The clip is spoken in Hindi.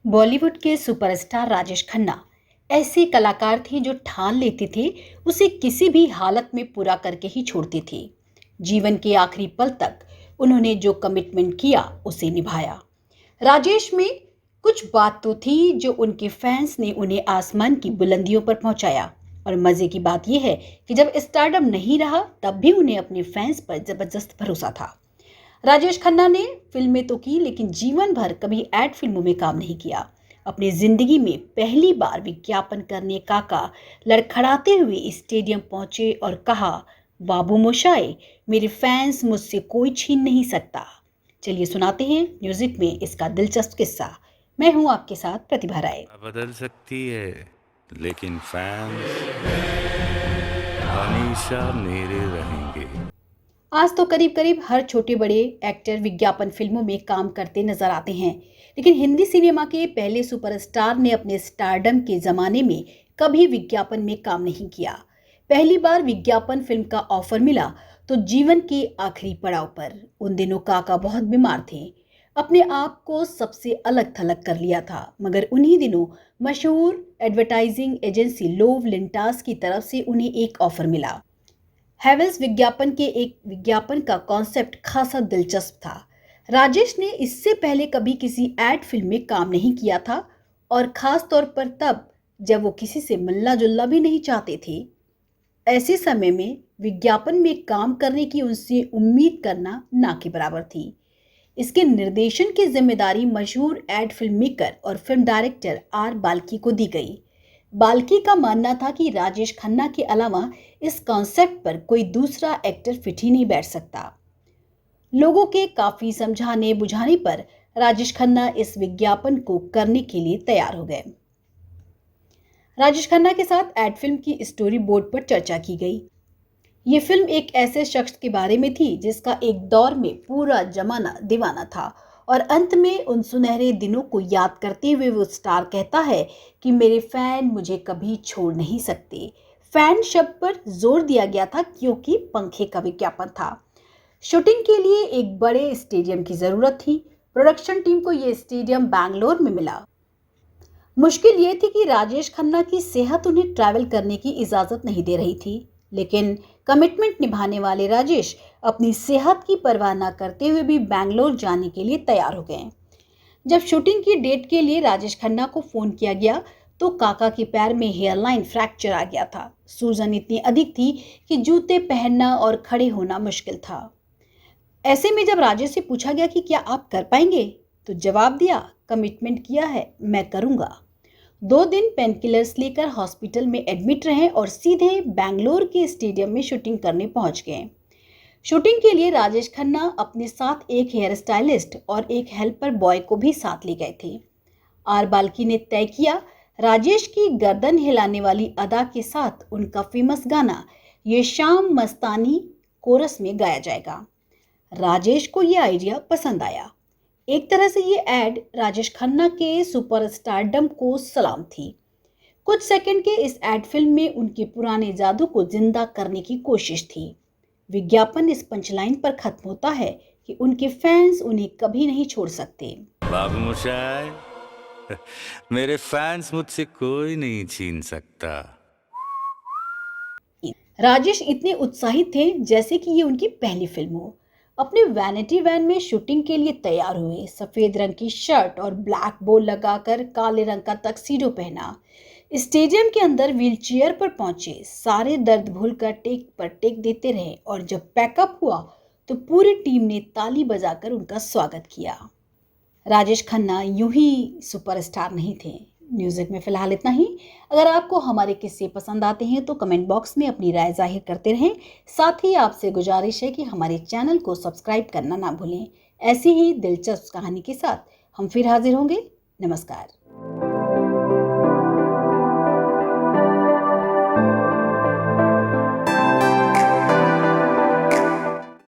बॉलीवुड के सुपरस्टार राजेश खन्ना ऐसे कलाकार थे जो ठान लेते थे उसे किसी भी हालत में पूरा करके ही छोड़ते थे। जीवन के आखिरी पल तक उन्होंने जो कमिटमेंट किया उसे निभाया। राजेश में कुछ बात तो थी जो उनके फैंस ने उन्हें आसमान की बुलंदियों पर पहुंचाया। और मजे की बात यह है कि जब स्टारडम नहीं रहा तब भी उन्हें अपने फैंस पर जबरदस्त भरोसा था। राजेश खन्ना ने फिल्में तो की लेकिन जीवन भर कभी एड फिल्मों में काम नहीं किया। अपनी जिंदगी में पहली बार विज्ञापन करने काका लड़खड़ाते हुए स्टेडियम पहुंचे और कहा, बाबू मोशाय, मेरे फैंस मुझसे कोई छीन नहीं सकता। चलिए सुनाते हैं म्यूजिक में इसका दिलचस्प किस्सा। मैं हूं आपके साथ प्रतिभा राय। बदल सकती है लेकिन फैंस हमेशा मेरे रहेंगे। आज तो करीब करीब हर छोटे बड़े एक्टर विज्ञापन फिल्मों में काम करते नजर आते हैं, लेकिन हिंदी सिनेमा के पहले सुपरस्टार ने अपने स्टारडम के जमाने में कभी विज्ञापन में काम नहीं किया। पहली बार विज्ञापन फिल्म का ऑफर मिला तो जीवन के आखिरी पड़ाव पर। उन दिनों काका बहुत बीमार थे, अपने आप को सबसे अलग थलग कर लिया था, मगर उन्हीं दिनों मशहूर एडवर्टाइजिंग एजेंसी लोव लिंटास की तरफ से उन्हें एक ऑफर मिला। हैवेल्स विज्ञापन के एक विज्ञापन का कॉन्सेप्ट खासा दिलचस्प था। राजेश ने इससे पहले कभी किसी एड फिल्म में काम नहीं किया था, और खास तौर पर तब जब वो किसी से मिलना जुलना भी नहीं चाहते थे। ऐसे समय में विज्ञापन में काम करने की उनसे उम्मीद करना ना के बराबर थी। इसके निर्देशन की जिम्मेदारी मशहूर एड फिल्म मेकर और फिल्म डायरेक्टर आर बाल्की को दी गई। बाल्की का मानना था कि राजेश खन्ना के अलावा इस कॉन्सेप्ट पर कोई दूसरा एक्टर फिट ही नहीं बैठ सकता। लोगों के काफी समझाने बुझाने पर राजेश खन्ना इस विज्ञापन को करने के लिए तैयार हो गए। राजेश खन्ना के साथ एड फिल्म की स्टोरी बोर्ड पर चर्चा की गई। ये फिल्म एक ऐसे शख्स के बारे में थी जिसका एक दौर में पूरा जमाना दीवाना था, और अंत में उन सुनहरे दिनों को याद करते हुए वो स्टार कहता है कि मेरे फैन मुझे कभी छोड़ नहीं सकते। फैन शब्द पर जोर दिया गया था क्योंकि पंखे का विज्ञापन था। शूटिंग के लिए एक बड़े स्टेडियम की जरूरत थी। प्रोडक्शन टीम को यह स्टेडियम बैंगलोर में मिला। मुश्किल ये थी कि राजेश खन्ना की सेहत उन्हें ट्रैवल करने की इजाजत नहीं दे रही थी, लेकिन कमिटमेंट निभाने वाले राजेश अपनी सेहत की परवाह न करते हुए भी बैंगलोर जाने के लिए तैयार हो गए। जब शूटिंग की डेट के लिए राजेश खन्ना को फोन किया गया तो काका के पैर में हेयरलाइन फ्रैक्चर आ गया था। सूजन इतनी अधिक थी कि जूते पहनना और खड़े होना मुश्किल था। ऐसे में जब राजेश से पूछा गया कि क्या आप कर पाएंगे, तो जवाब दिया, कमिटमेंट किया है, मैं करूंगा। 2 दिन पेनकिलर्स लेकर हॉस्पिटल में एडमिट रहे और सीधे बैंगलोर के स्टेडियम में शूटिंग करने पहुंच गए। शूटिंग के लिए राजेश खन्ना अपने साथ एक हेयर स्टाइलिस्ट और एक हेल्पर बॉय को भी साथ ले गए थे। आर बाल्की ने तय किया, राजेश की गर्दन हिलाने वाली अदा के साथ उनका फेमस गाना ये शाम मस्तानी कोरस में गाया जाएगा। राजेश को यह आइडिया पसंद आया। एक तरह से ये एड राजेश खन्ना के सुपरस्टारडम को सलाम थी। कुछ सेकंड के इस एड फिल्म में उनके पुराने जादू को जिंदा करने की कोशिश थी। विज्ञापन इस पंचलाइन पर खत्म होता है कि उनके फैंस उन्हें कभी नहीं छोड़ सकते। बाबू मोशाय, मेरे फैंस मुझसे कोई नहीं छीन सकता। राजेश इतने उत्साहित थे जैसे कि ये उनकी पहली फिल्म हो। अपने वैनिटी वैन में शूटिंग के लिए तैयार हुए। सफेद रंग की शर्ट और ब्लैक बो लगाकर काले रंग का टक्सीडो पहना। स्टेडियम के अंदर व्हीलचेयर पर पहुंचे। सारे दर्द भूलकर टेक पर टेक देते रहे, और जब पैकअप हुआ तो पूरी टीम ने ताली बजाकर उनका स्वागत किया। राजेश खन्ना यूं ही सुपरस्टार नहीं थे। म्यूजिक में फिलहाल इतना ही। अगर आपको हमारे किस्से पसंद आते हैं तो कमेंट बॉक्स में अपनी राय जाहिर करते रहें। साथ ही आपसे गुजारिश है कि हमारे चैनल को सब्सक्राइब करना ना भूलें। ऐसी ही दिलचस्प कहानी के साथ हम फिर हाजिर होंगे। नमस्कार।